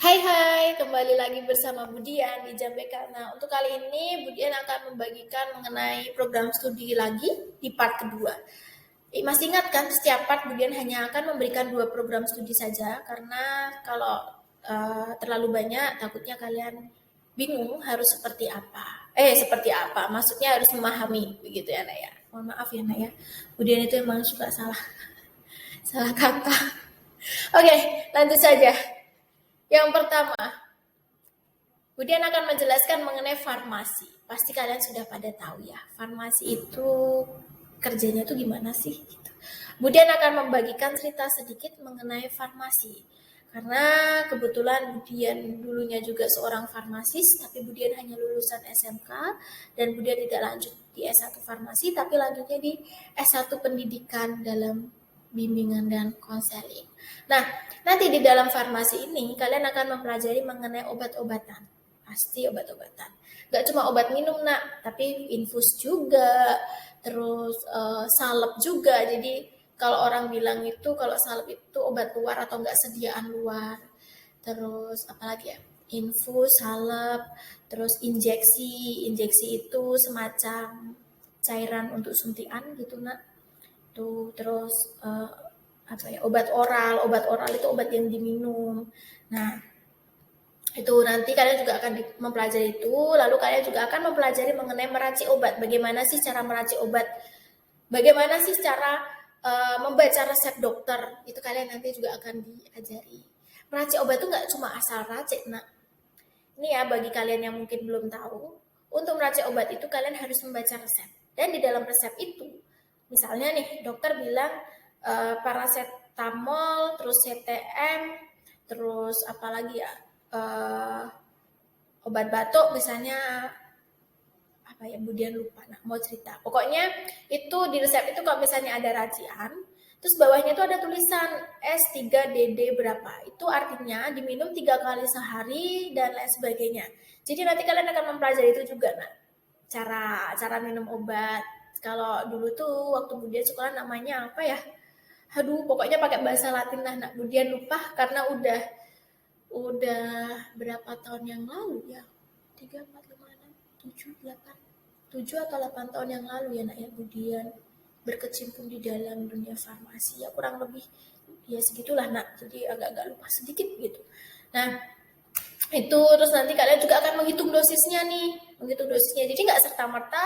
Hai hai, kembali lagi bersama Budian di JMBK. Nah, untuk kali ini Budian akan membagikan mengenai program studi lagi di part kedua. Masih ingat kan, setiap part Budian hanya akan memberikan 2 program studi saja, karena kalau terlalu banyak, takutnya kalian bingung harus seperti apa. Seperti apa, maksudnya harus memahami, begitu ya Nak ya. Mohon maaf ya Nak ya, Budian itu emang suka salah, salah kata. Oke, lanjut saja. Yang pertama, Budian akan menjelaskan mengenai farmasi. Pasti kalian sudah pada tahu ya, farmasi itu kerjanya tuh gimana sih? Gitu. Budian akan membagikan cerita sedikit mengenai farmasi. Karena kebetulan Budian dulunya juga seorang farmasis, tapi Budian hanya lulusan SMK, dan Budian tidak lanjut di S1 farmasi, tapi lanjutnya di S1 pendidikan dalam bimbingan dan konseling. Nah, nanti di dalam farmasi ini kalian akan mempelajari mengenai obat-obatan. Pasti obat-obatan. Gak cuma obat minum nak, tapi infus juga, terus salep juga. Jadi kalau orang bilang itu kalau salep itu obat luar atau enggak sediaan luar. Terus apalagi ya? Infus, salep, terus injeksi. Injeksi itu semacam cairan untuk suntikan gitu nak. Tuh, terus apa ya? Obat oral itu obat yang diminum. Nah, itu nanti kalian juga akan mempelajari itu, lalu kalian juga akan mempelajari mengenai meracik obat. Bagaimana sih cara meracik obat? Bagaimana sih cara membaca resep dokter? Itu kalian nanti juga akan diajari. Meracik obat itu nggak cuma asal racik, nah. Ini ya bagi kalian yang mungkin belum tahu, untuk meracik obat itu kalian harus membaca resep. Dan di dalam resep itu, misalnya nih dokter bilang paracetamol, terus CTM, terus apalagi ya, eh, obat batuk misalnya apa ya, Budian lupa nah mau cerita. Pokoknya itu di resep itu kalau misalnya ada racian, terus bawahnya itu ada tulisan S3DD berapa. Itu artinya diminum 3 kali sehari dan lain sebagainya. Jadi nanti kalian akan mempelajari itu juga nah. Cara cara minum obat. Kalau dulu tuh waktu Budian sekolah namanya apa ya? Aduh, pokoknya pakai bahasa Latin lah, nak Budian lupa karena udah berapa tahun yang lalu ya, 3, 4, 5, 6, 7, 8 atau 8 tahun yang lalu ya nak ya Budian berkecimpung di dalam dunia farmasi ya, kurang lebih ya segitulah nak, jadi agak-agak lupa sedikit gitu. Nah itu terus nanti kalian juga akan menghitung dosisnya nih, menghitung dosisnya, jadi nggak serta merta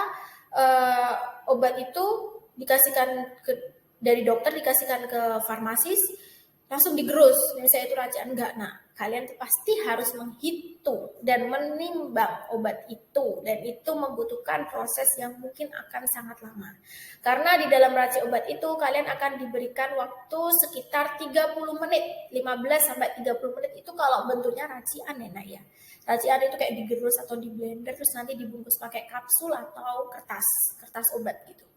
obat itu dikasihkan dari dokter dikasihkan ke farmasis langsung digerus misalnya itu racian, enggak. Nah kalian pasti harus menghitung dan menimbang obat itu, dan itu membutuhkan proses yang mungkin akan sangat lama karena di dalam racik obat itu kalian akan diberikan waktu sekitar 30 menit, 15 sampai 30 menit itu kalau bentuknya racian ya nak ya. Racian itu kayak digerus atau di blender terus nanti dibungkus pakai kapsul atau kertas obat gitu.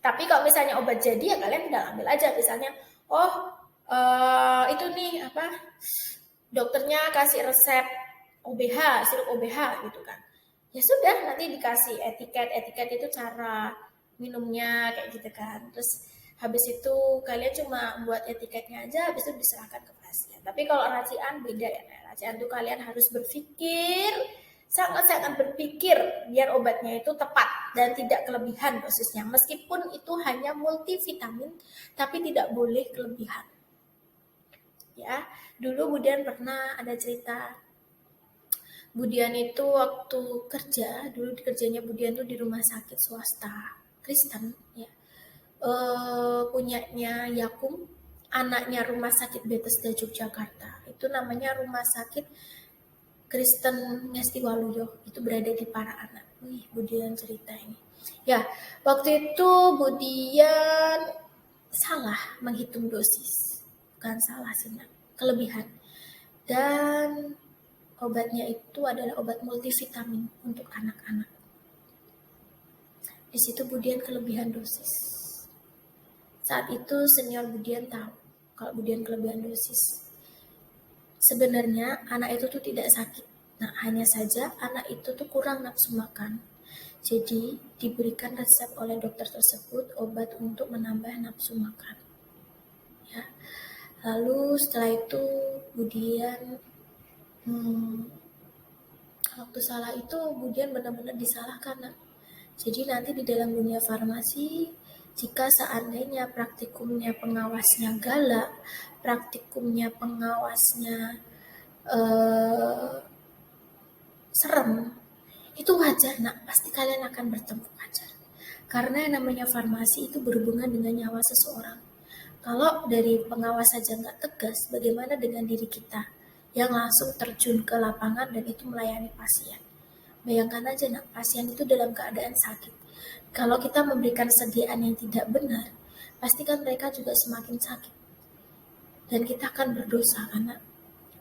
Tapi kalau misalnya obat jadi ya kalian tinggal ambil aja, misalnya oh itu nih apa, dokternya kasih resep OBH, sirup OBH gitu kan. Ya sudah, nanti dikasih etiket itu cara minumnya kayak gitu kan. Terus habis itu kalian cuma buat etiketnya aja, habis itu diserahkan ke pasien. Tapi kalau racian beda ya. Racian tuh kalian harus berpikir, sangat-sangat berpikir biar obatnya itu tepat dan tidak kelebihan dosisnya. Meskipun itu hanya multivitamin, tapi tidak boleh kelebihan. Ya, dulu Budian pernah ada cerita. Budian itu waktu kerja, dulu kerjanya Budian tuh di rumah sakit swasta Kristen ya. Punyanya Yakum, anaknya Rumah Sakit Bethesda Yogyakarta. Itu namanya Rumah Sakit Kristen Ngesti Waluyo. Itu berada di Paraanak. Wih, Budian cerita ini. Ya, waktu itu Budian salah menghitung dosis. Bukan salah sih, kelebihan. Dan obatnya itu adalah obat multivitamin untuk anak-anak. Di situ Budian kelebihan dosis. Saat itu senior Budian tahu kalau Budian kelebihan dosis. Sebenarnya anak itu tuh tidak sakit. Nah, hanya saja anak itu tuh kurang nafsu makan. Jadi diberikan resep oleh dokter tersebut obat untuk menambah nafsu makan. Ya. Lalu setelah itu Budian Hmm, waktu salah itu kemudian benar-benar disalahkan, Nak. Jadi nanti di dalam dunia farmasi, jika seandainya praktikumnya pengawasnya galak, praktikumnya pengawasnya eh, serem, itu wajar, Nak. Pasti kalian akan bertemu wajar. Karena yang namanya farmasi itu berhubungan dengan nyawa seseorang. Kalau dari pengawas saja nggak tegas, bagaimana dengan diri kita yang langsung terjun ke lapangan dan itu melayani pasien? Bayangkan aja, Nak, pasien itu dalam keadaan sakit. Kalau kita memberikan sediaan yang tidak benar, pastikan mereka juga semakin sakit. Dan kita akan berdosa, karena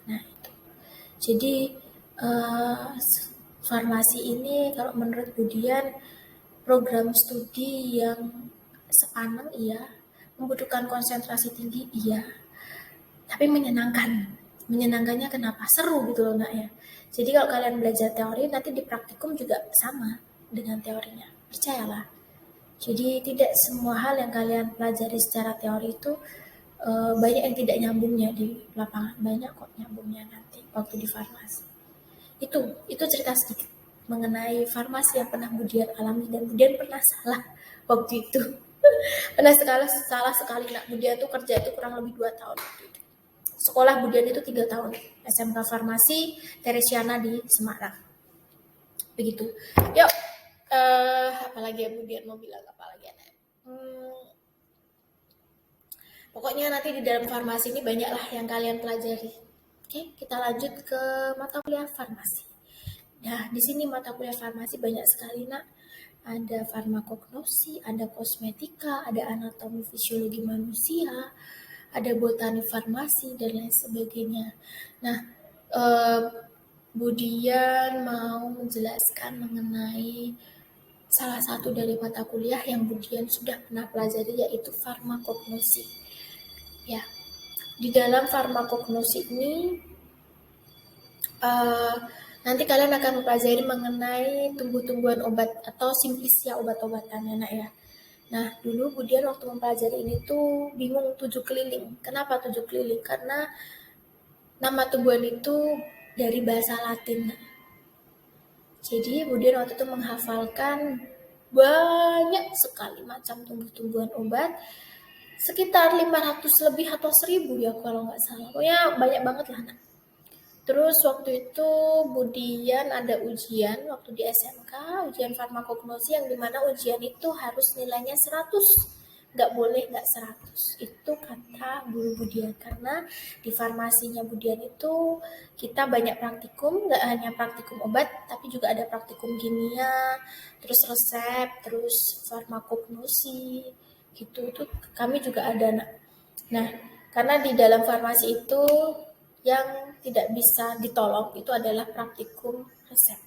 nah itu. Jadi eh, farmasi ini kalau menurut Budian program studi yang sepaneng iya, membutuhkan konsentrasi tinggi iya, tapi menyenangkan. Menyenangkannya kenapa? Seru gitu loh, Nak ya. Jadi kalau kalian belajar teori, nanti di praktikum juga sama dengan teorinya. Percayalah. Jadi tidak semua hal yang kalian pelajari secara teori itu banyak yang tidak nyambungnya di lapangan. Banyak kok nyambungnya nanti waktu di farmasi. Itu cerita sedikit mengenai farmasi yang pernah Budian alami, dan Budian pernah salah waktu itu. Pernah salah sekali, Nak. Budian tuh kerja itu kurang lebih 2 tahun waktu itu. Sekolah Budian itu 3 tahun. SMK Farmasi Teresiana di Semarang. Begitu. Yuk, apalagi ya Budian mau bilang apa lagi ya? Pokoknya nanti di dalam farmasi ini banyaklah yang kalian pelajari. Oke, kita lanjut ke mata kuliah farmasi. Nah, di sini mata kuliah farmasi banyak sekali, Nak. Ada farmakognosi, ada kosmetika, ada anatomi fisiologi manusia, ada botani farmasi, dan lain sebagainya. Nah, eh, Budian mau menjelaskan mengenai salah satu dari mata kuliah yang Budian sudah pernah pelajari, yaitu farmakognosi. Ya, di dalam farmakognosi ini uh, nanti kalian akan mempelajari mengenai tumbuh-tumbuhan obat atau simplisia obat-obatan ya, Nak ya. Nah, dulu Budian waktu mempelajari ini tuh bingung 7 keliling. Kenapa 7 keliling? Karena nama tumbuhan itu dari bahasa Latin. Jadi Budian waktu itu menghafalkan banyak sekali macam tumbuh-tumbuhan obat, sekitar 500 lebih atau 1000 ya kalau nggak salah. Pokoknya banyak banget lah, Nak. Terus waktu itu Budian ada ujian waktu di SMK, ujian farmakognosi yang dimana ujian itu harus nilainya 100. Nggak boleh nggak 100. Itu kata guru Budian. Karena di farmasinya Budian itu kita banyak praktikum, nggak hanya praktikum obat, tapi juga ada praktikum kimia, terus resep, terus farmakognosi, gitu. Itu kami juga ada, Nak. Nah, karena di dalam farmasi itu yang tidak bisa ditolong itu adalah praktikum resep.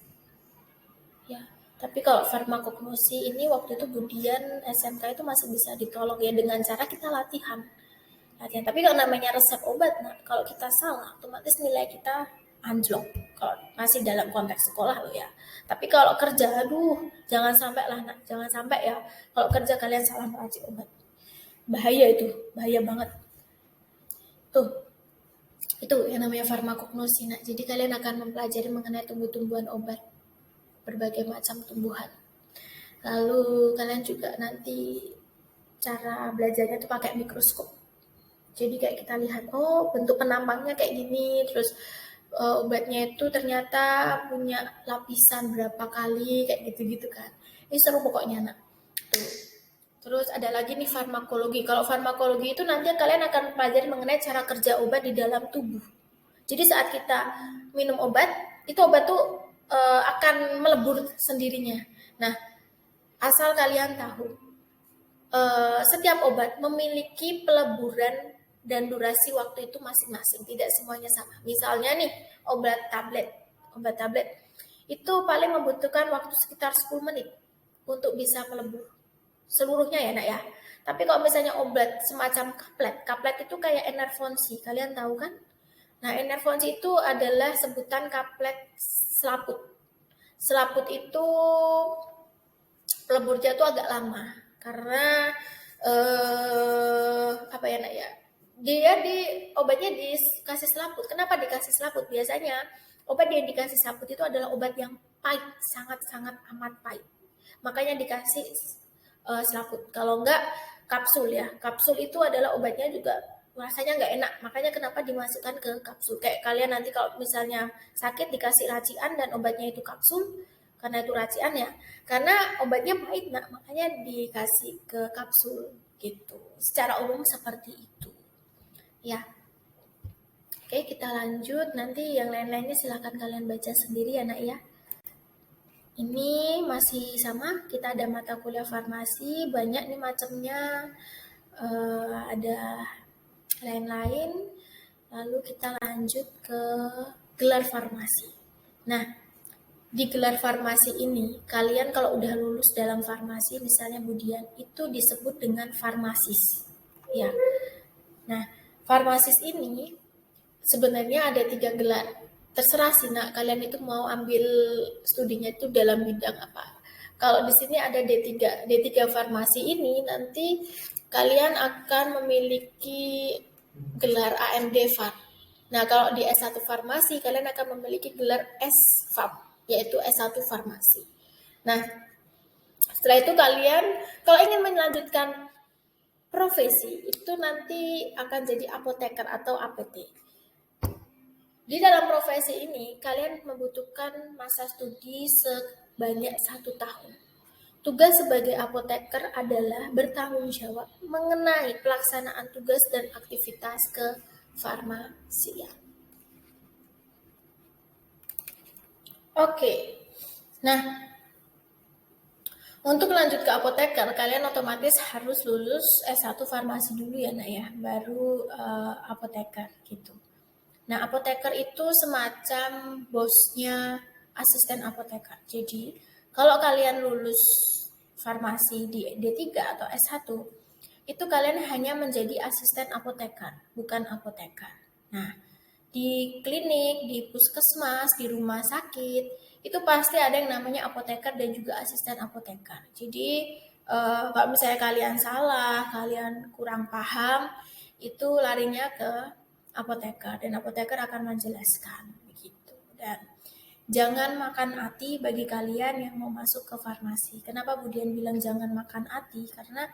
Ya, tapi kalau farmakognosi ini waktu itu Budian SMK itu masih bisa ditolong ya dengan cara kita latihan. Latihan. Tapi kalau namanya resep obat, nah kalau kita salah, otomatis nilai kita anjlok. Kalau masih dalam konteks sekolah loh ya. Tapi kalau kerja, aduh, jangan sampai lah, Nak. Jangan sampai ya. Kalau kerja kalian salah meracik obat. Bahaya itu, bahaya banget. Tuh, itu yang namanya farmakognosi. Nah, jadi kalian akan mempelajari mengenai tumbuh-tumbuhan obat, berbagai macam tumbuhan. Lalu kalian juga nanti cara belajarnya tuh pakai mikroskop. Jadi kayak kita lihat, oh bentuk penampangnya kayak gini, terus obatnya itu ternyata punya lapisan berapa kali, kayak gitu-gitu kan. Ini seru pokoknya, Nak. Tuh. Terus ada lagi nih farmakologi. Kalau farmakologi itu nanti kalian akan pelajari mengenai cara kerja obat di dalam tubuh. Jadi saat kita minum obat, itu obat tuh akan melebur sendirinya. Nah, asal kalian tahu, setiap obat memiliki peleburan dan durasi waktu itu masing-masing. Tidak semuanya sama. Misalnya nih, obat tablet itu paling membutuhkan waktu sekitar 10 menit untuk bisa melebur seluruhnya ya, Nak ya. Tapi kalau misalnya obat semacam kaplet itu kayak enervonsi, kalian tahu kan? Nah, enervonsi itu adalah sebutan kaplet selaput. Selaput itu leburnya tuh agak lama karena apa ya, Nak ya? obatnya dikasih selaput. Kenapa dikasih selaput? Biasanya obat yang dikasih selaput itu adalah obat yang pahit, sangat-sangat amat pahit. Makanya dikasih selaput. Kalau enggak kapsul ya. Kapsul itu adalah obatnya juga rasanya nggak enak. Makanya kenapa dimasukkan ke kapsul. Kayak kalian nanti kalau misalnya sakit dikasih racian dan obatnya itu kapsul, karena itu racian ya. Karena obatnya pahit, nah makanya dikasih ke kapsul gitu. Secara umum seperti itu. Ya, oke kita lanjut. Nanti yang lain-lainnya silahkan kalian baca sendiri ya nak ya. Ini masih sama, kita ada mata kuliah farmasi, banyak nih macamnya, ada lain-lain. Lalu kita lanjut ke gelar farmasi. Nah, di gelar farmasi ini, kalian kalau udah lulus dalam farmasi, misalnya Budian, itu disebut dengan farmasis. Ya, nah farmasis ini sebenarnya ada 3 gelar. Terserah sih nak, kalian itu mau ambil studinya itu dalam bidang apa. Kalau di sini ada D3. D3 farmasi ini nanti kalian akan memiliki gelar AMD Pharm. Nah, kalau di S1 farmasi kalian akan memiliki gelar S-Pharm, yaitu S1 farmasi. Nah, setelah itu kalian kalau ingin melanjutkan profesi itu nanti akan jadi apoteker atau APT. Di dalam profesi ini, kalian membutuhkan masa studi sebanyak 1 tahun. Tugas sebagai apoteker adalah bertanggung jawab mengenai pelaksanaan tugas dan aktivitas kefarmasian. Oke, nah untuk lanjut ke apoteker, kalian otomatis harus lulus S1 farmasi dulu ya nak ya, baru apoteker gitu. Nah, apoteker itu semacam bosnya asisten apoteker. Jadi, kalau kalian lulus farmasi di D3 atau S1, itu kalian hanya menjadi asisten apoteker, bukan apoteker. Nah, di klinik, di puskesmas, di rumah sakit, itu pasti ada yang namanya apoteker dan juga asisten apoteker. Jadi, kalau misalnya kalian salah, kalian kurang paham, itu larinya ke apoteker dan apoteker akan menjelaskan begitu. Dan jangan makan hati bagi kalian yang mau masuk ke farmasi. Kenapa Budian bilang jangan makan hati? Karena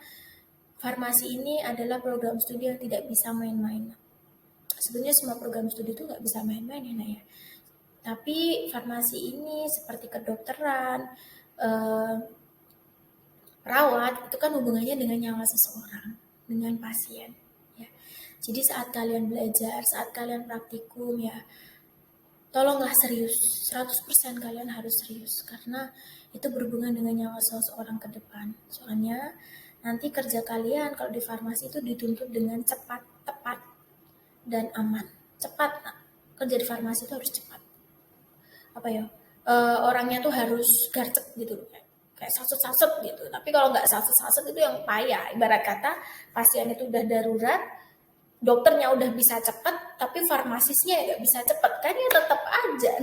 farmasi ini adalah program studi yang tidak bisa main-main. Sebenarnya semua program studi itu nggak bisa main-main ya Naya. Tapi farmasi ini seperti kedokteran, perawat itu kan hubungannya dengan nyawa seseorang, dengan pasien. Jadi saat kalian belajar, saat kalian praktikum ya, tolonglah serius. 100% kalian harus serius. Karena itu berhubungan dengan nyawa seseorang ke depan. Soalnya nanti kerja kalian kalau di farmasi itu dituntut dengan cepat, tepat, dan aman. Cepat, kerja di farmasi itu harus cepat. Apa ya, orangnya tuh harus gercep gitu. Kayak sasut-sasut gitu. Tapi kalau nggak sasut-sasut itu yang payah. Ibarat kata pasien itu udah darurat, dokternya udah bisa cepet, tapi farmasisnya nggak bisa cepet, kan ya tetap aja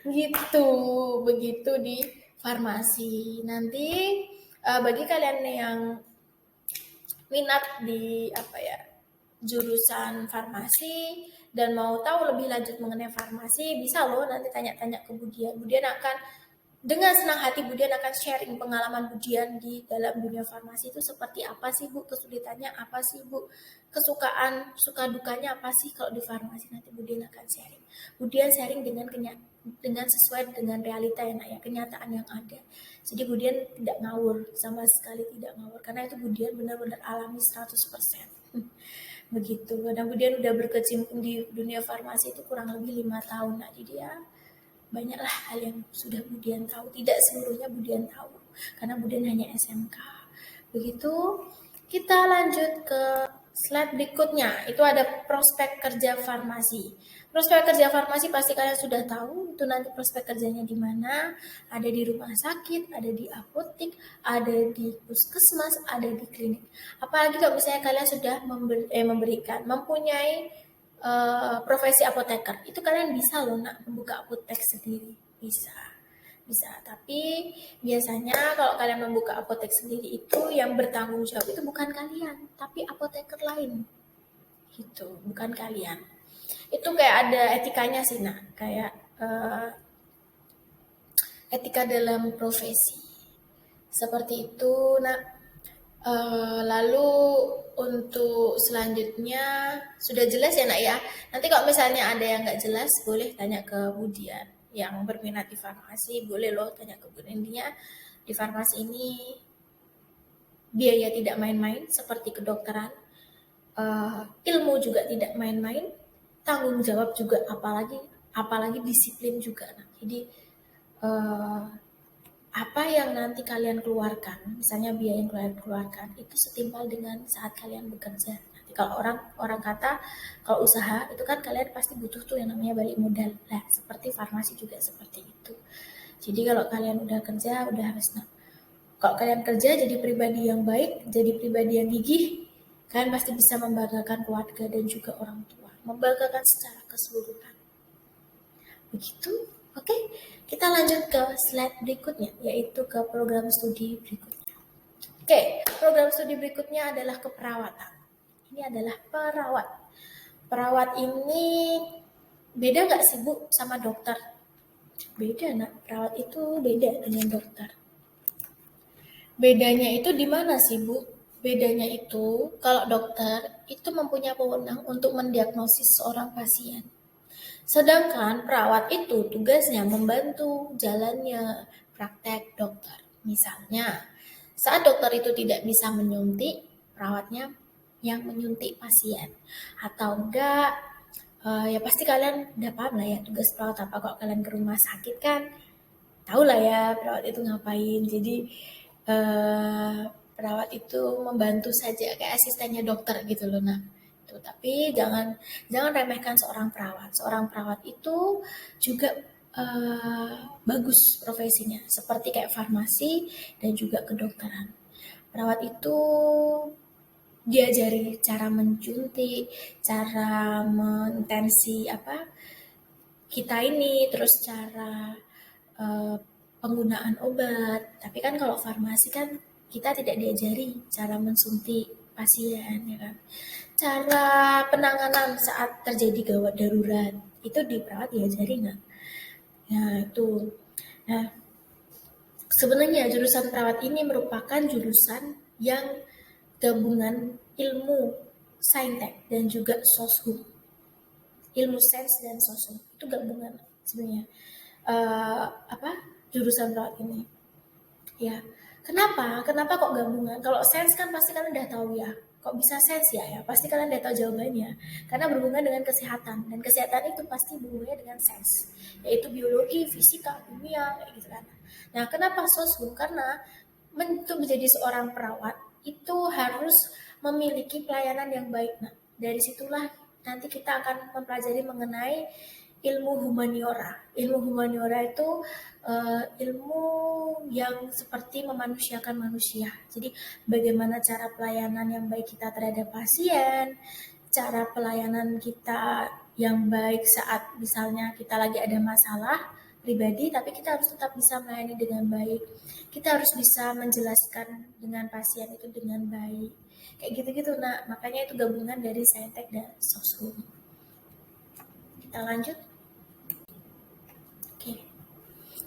gitu. Begitu di farmasi. Nanti bagi kalian yang minat di jurusan farmasi dan mau tahu lebih lanjut mengenai farmasi, bisa loh nanti tanya-tanya ke Budian. Budian akan dengan senang hati Budian akan sharing pengalaman Budian di dalam dunia farmasi itu seperti apa sih Bu, kesulitannya apa sih Bu, kesukaan, suka dukanya apa sih kalau di farmasi. Nanti Budian akan sharing. Budian sharing dengan sesuai dengan realita ya nak ya, kenyataan yang ada. Jadi Budian tidak ngawur, sama sekali tidak ngawur, karena itu Budian benar-benar alami 100%. Begitu, karena Budian udah berkecimpung di dunia farmasi itu kurang lebih 5 tahun. Nah, jadi ya banyaklah hal yang sudah Budian tahu, tidak seluruhnya Budian tahu karena Budian hanya SMK. Begitu, kita lanjut ke slide berikutnya. Itu ada prospek kerja farmasi. Prospek kerja farmasi pasti kalian sudah tahu, itu nanti prospek kerjanya di mana, ada di rumah sakit, ada di apotek, ada di puskesmas, ada di klinik. Apalagi kalau misalnya kalian sudah mempunyai profesi apoteker, itu kalian bisa loh nak membuka apotek sendiri, bisa. Tapi biasanya kalau kalian membuka apotek sendiri itu yang bertanggung jawab itu bukan kalian, tapi apoteker lain. gitu, bukan kalian. Itu kayak ada etikanya sih, nak, kayak etika dalam profesi. Seperti itu, nak. Lalu untuk selanjutnya sudah jelas ya, nak ya. Nanti kalau misalnya ada yang nggak jelas, boleh tanya ke Budian yang berminat di farmasi, boleh loh tanya ke Budian. Intinya di farmasi ini biaya tidak main-main seperti kedokteran, ilmu juga tidak main-main, tanggung jawab juga, apalagi disiplin juga. Nah, jadi eh, apa yang nanti kalian keluarkan, misalnya biaya yang kalian keluarkan itu setimpal dengan saat kalian bekerja. Nanti kalau orang kata kalau usaha itu kan kalian pasti butuh tuh yang namanya balik modal. Lah, seperti farmasi juga seperti itu. Jadi kalau kalian udah kerja, udah harus, nah, kalau kalian kerja jadi pribadi yang baik, jadi pribadi yang gigih, kalian pasti bisa membanggakan keluarga dan juga orang tua, membanggakan secara keseluruhan. Begitu. Oke, kita lanjut ke slide berikutnya, yaitu ke program studi berikutnya. Oke, program studi berikutnya adalah keperawatan. Ini adalah perawat. Perawat ini beda nggak sih, Bu, sama dokter? Beda, nak. Perawat itu beda dengan dokter. Bedanya itu di mana sih, Bu? Bedanya itu, kalau dokter itu mempunyai wewenang untuk mendiagnosis seorang pasien. Sedangkan perawat itu tugasnya membantu jalannya praktek dokter. Misalnya, saat dokter itu tidak bisa menyuntik, perawatnya yang menyuntik pasien. Atau enggak, ya pasti kalian udah paham lah ya tugas perawat apa. Kalau kalian ke rumah sakit kan, tahu lah ya perawat itu ngapain. Jadi, eh, perawat itu membantu saja kayak asistennya dokter gitu loh. Nah, itu tapi jangan remehkan seorang perawat. Seorang perawat itu juga bagus profesinya, seperti kayak farmasi dan juga kedokteran. Perawat itu diajari cara menjuntik, cara mentensi apa kita ini, terus cara eh, penggunaan obat. Tapi kan kalau farmasi kan kita tidak diajari cara mensuntik pasien, ya kan. Cara penanganan saat terjadi gawat darurat itu di perawat diajari nggak? Ya itu. Nah, sebenarnya jurusan perawat ini merupakan jurusan yang gabungan ilmu saintek dan juga soshum, ilmu sains dan soshum itu gabungan sebenarnya. Apa jurusan perawat ini? Ya, kenapa kok gabungan? Kalau sains kan pasti kalian udah tahu ya. Kok bisa sains ya? Ya pasti kalian udah tahu jawabannya. Karena berhubungan dengan kesehatan, dan kesehatan itu pasti berhubungannya dengan sains, yaitu biologi, fisika, kimia, kayak gitu kan. Nah, kenapa soshum? Karena untuk menjadi seorang perawat itu harus memiliki pelayanan yang baik. Nah, dari situlah nanti kita akan mempelajari mengenai ilmu humaniora. Ilmu humaniora itu ilmu yang seperti memanusiakan manusia. Jadi bagaimana cara pelayanan yang baik kita terhadap pasien, cara pelayanan kita yang baik saat misalnya kita lagi ada masalah pribadi, tapi kita harus tetap bisa melayani dengan baik. Kita harus bisa menjelaskan dengan pasien itu dengan baik. Kayak gitu-gitu, nah makanya itu gabungan dari saintek dan soshum. Kita lanjut. Oke.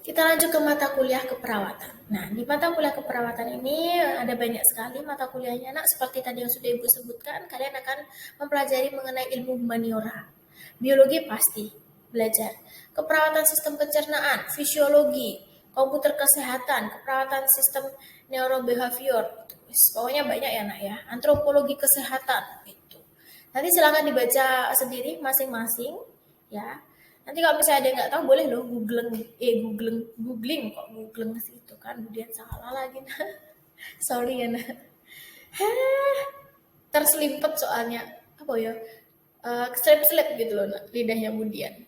Kita lanjut ke mata kuliah keperawatan. Nah, di mata kuliah keperawatan ini ada banyak sekali mata kuliahnya. Nah, seperti tadi yang sudah Ibu sebutkan, kalian akan mempelajari mengenai ilmu humaniora. Biologi pasti belajar. Keperawatan sistem pencernaan, fisiologi, komputer kesehatan, keperawatan sistem neurobehavior. Pokoknya banyak ya, nak ya. Antropologi kesehatan itu. Nanti silakan dibaca sendiri masing-masing ya. Nanti kalau misalnya ada yang nggak tahu boleh loh googling kok googling itu kan kemudian salah lagi nah. Sorry ya nah. Terselimpet soalnya apa ya selip-selip gitu loh nah, lidahnya Budian.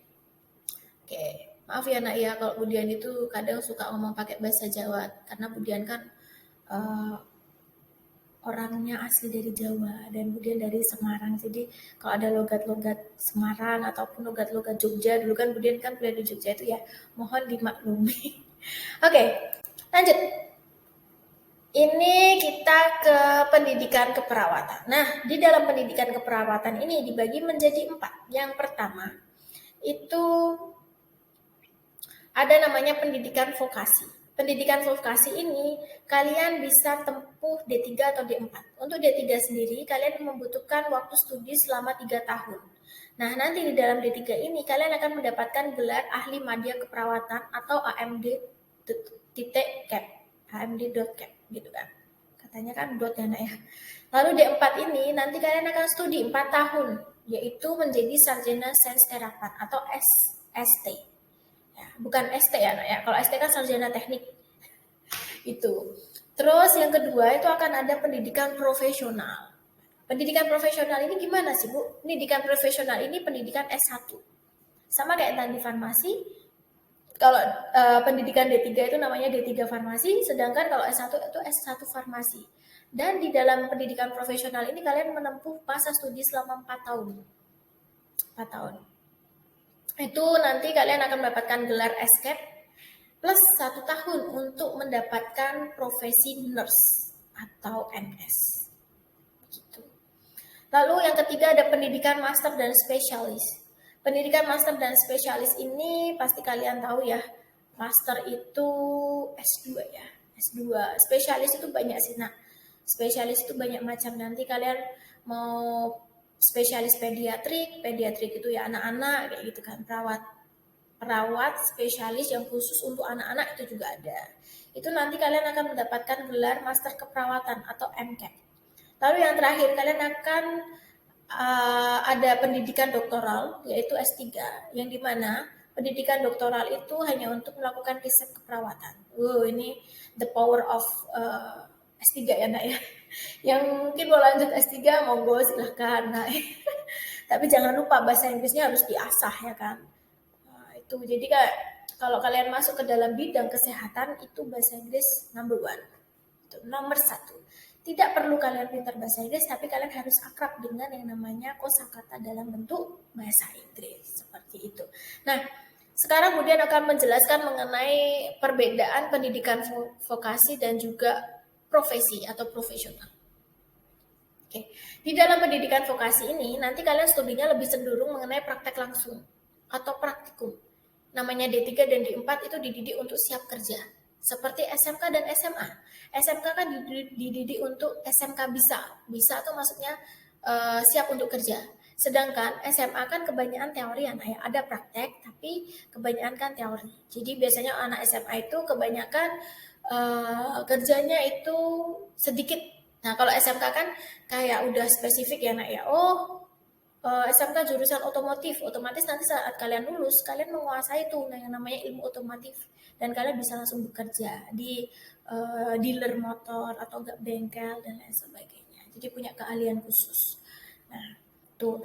Oke, maaf ya nak ya kalau Budian itu kadang suka ngomong pakai bahasa Jawa karena Budian kan uh, orangnya asli dari Jawa dan kemudian dari Semarang. Jadi kalau ada logat-logat Semarang ataupun logat-logat Jogja, dulu kan kemudian kan kuliah di Jogja itu ya, mohon dimaklumi. Oke, lanjut. Ini kita ke pendidikan keperawatan. Nah, di dalam pendidikan keperawatan ini dibagi menjadi 4. Yang pertama, itu ada namanya pendidikan vokasi. Pendidikan vokasi ini kalian bisa tempuh D3 atau D4. Untuk D3 sendiri kalian membutuhkan waktu studi selama 3 tahun. Nah, nanti di dalam D3 ini kalian akan mendapatkan gelar ahli madya keperawatan atau AMD.cap. AMD.cap gitu kan. Katanya kan dot ya, Nak ya. Lalu D4 ini nanti kalian akan studi 4 tahun, yaitu menjadi sarjana sains terapan atau SST. Ya, bukan ST ya, Nak ya. Kalau ST kan sarjana teknik itu. Terus yang kedua itu akan ada pendidikan profesional. Pendidikan profesional ini gimana sih, Bu? Pendidikan profesional ini pendidikan S1. Sama kayak tadi farmasi, kalau pendidikan D3 itu namanya D3 farmasi, sedangkan kalau S1 itu S1 farmasi. Dan di dalam pendidikan profesional ini kalian menempuh masa studi selama 4 tahun. 4 tahun. Itu nanti kalian akan mendapatkan gelar SCAP plus 1 tahun untuk mendapatkan profesi nurse atau NS. Gitu. Lalu yang ketiga ada pendidikan master dan spesialis. Pendidikan master dan spesialis ini pasti kalian tahu ya. Master itu S2 ya. S2. Spesialis itu banyak sih, Nak. Spesialis itu banyak macam. Nanti kalian mau spesialis pediatrik, pediatrik itu ya anak-anak kayak gitu kan, perawat spesialis yang khusus untuk anak-anak itu juga ada. Itu nanti kalian akan mendapatkan gelar master keperawatan atau MCAP. Lalu yang terakhir kalian akan ada pendidikan doktoral yaitu S3 yang dimana pendidikan doktoral itu hanya untuk melakukan riset keperawatan. Ini the power of S3 ya, Nak ya. Yang mungkin mau lanjut S3 monggo silahkan. Nah, tapi jangan lupa bahasa Inggrisnya harus diasah ya kan. Nah, itu jadi kayak kalau kalian masuk ke dalam bidang kesehatan itu bahasa Inggris number one. Itu nomor 1. Tidak perlu kalian pintar bahasa Inggris, tapi kalian harus akrab dengan yang namanya kosakata dalam bentuk bahasa Inggris. Seperti itu. Nah, sekarang kemudian akan menjelaskan mengenai perbedaan pendidikan vokasi dan juga profesi atau profesional. Oke. Di dalam pendidikan vokasi ini, nanti kalian studinya lebih cenderung mengenai praktek langsung atau praktikum. Namanya D3 dan D4 itu dididik untuk siap kerja. Seperti SMK dan SMA. SMK kan dididik untuk SMK bisa. Bisa tuh maksudnya siap untuk kerja. Sedangkan SMA kan kebanyakan teori ya, ada praktek tapi kebanyakan kan teori. Jadi biasanya anak SMA itu kebanyakan kerjanya itu sedikit. Nah kalau SMK kan kayak udah spesifik ya, Nak ya. SMK jurusan otomotif, otomatis nanti saat kalian lulus, kalian menguasai tuh yang namanya ilmu otomotif dan kalian bisa langsung bekerja di dealer motor atau enggak bengkel dan lain sebagainya. Jadi punya keahlian khusus. Nah, tuh.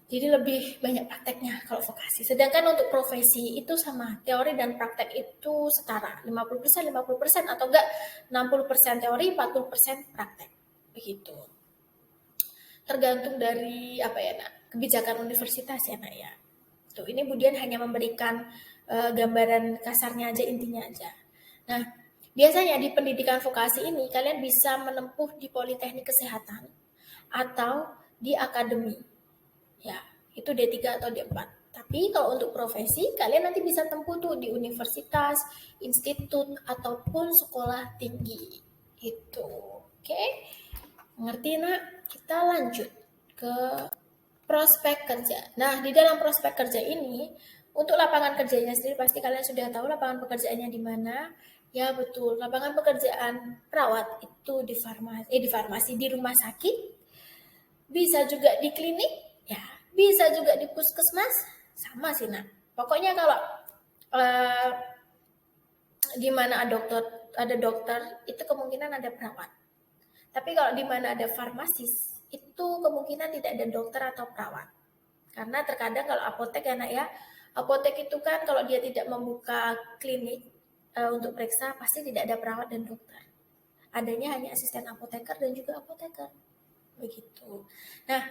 Jadi lebih banyak prakteknya kalau vokasi. Sedangkan untuk profesi itu sama, teori dan praktek itu setara, 50%, 50% atau enggak 60% teori, 40% praktek. Begitu. Tergantung dari apa ya, Nak, kebijakan universitas ya, Nak ya. Tuh, ini Budian hanya memberikan gambaran kasarnya aja, intinya aja. Nah, biasanya di pendidikan vokasi ini kalian bisa menempuh di Politeknik Kesehatan atau di akademi. Ya, itu D3 atau D4. Tapi kalau untuk profesi, kalian nanti bisa tempuh tuh di universitas, institut, ataupun sekolah tinggi. Itu. Oke? Ngerti, Nak? Kita lanjut ke prospek kerja. Nah, di dalam prospek kerja ini, untuk lapangan kerjanya sendiri pasti kalian sudah tahu lapangan pekerjaannya di mana. Ya betul, lapangan pekerjaan perawat itu di farmasi, di rumah sakit, bisa juga di klinik, ya, bisa juga di puskesmas, sama sih, Nak. Pokoknya kalau di mana ada dokter, itu kemungkinan ada perawat. Tapi kalau di mana ada farmasis, itu kemungkinan tidak ada dokter atau perawat. Karena terkadang kalau apotek ya, Nak ya, apotek itu kan kalau dia tidak membuka klinik untuk periksa, pasti tidak ada perawat dan dokter. Adanya hanya asisten apoteker dan juga apoteker. Begitu. Nah,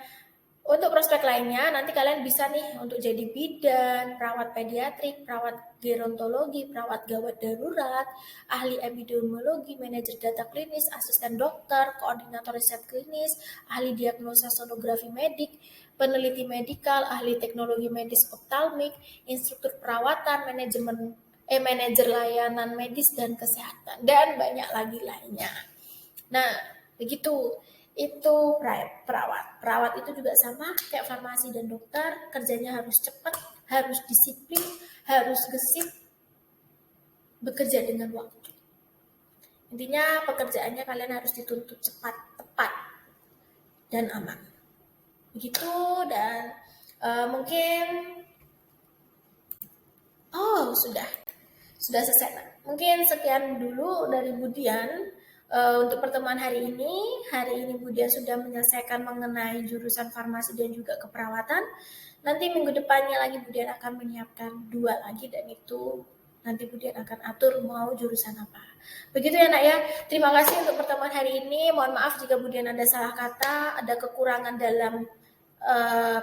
Untuk prospek lainnya, nanti kalian bisa nih untuk jadi bidan, perawat pediatrik, perawat gerontologi, perawat gawat darurat, ahli epidemiologi, manajer data klinis, asisten dokter, koordinator riset klinis, ahli diagnosa sonografi medik, peneliti medikal, ahli teknologi medis optalmik, instruktur perawatan, manajer layanan medis dan kesehatan, dan banyak lagi lainnya. Nah, begitu. Itu perawat. Perawat itu juga sama kayak farmasi dan dokter, kerjanya harus cepat, harus disiplin, harus gesit, bekerja dengan waktu. Intinya pekerjaannya kalian harus dituntut cepat, tepat, dan aman. Begitu. Dan mungkin sudah selesai. Mungkin sekian dulu dari Budian untuk pertemuan hari ini. Hari ini Budian sudah menyelesaikan mengenai jurusan farmasi dan juga keperawatan. Nanti minggu depannya lagi Budian akan menyiapkan 2 lagi, dan itu nanti Budian akan atur mau jurusan apa. Begitu ya Nak ya. Terima kasih untuk pertemuan hari ini. Mohon maaf jika Budian ada salah kata, ada kekurangan dalam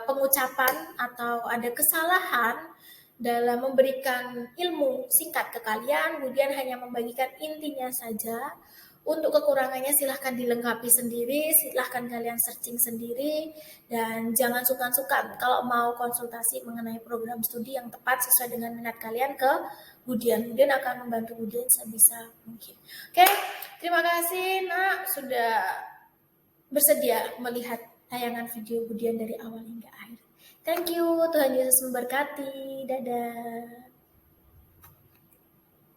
pengucapan, atau ada kesalahan dalam memberikan ilmu singkat ke kalian. Budian hanya membagikan intinya saja. Untuk kekurangannya silahkan dilengkapi sendiri, silahkan kalian searching sendiri, dan jangan sungkan-sungkan kalau mau konsultasi mengenai program studi yang tepat sesuai dengan minat kalian ke Budian. Budian akan membantu Budian sebisa mungkin. Oke, terima kasih Nak sudah bersedia melihat tayangan video Budian dari awal hingga akhir. Thank you, Tuhan Yesus memberkati. Dadah.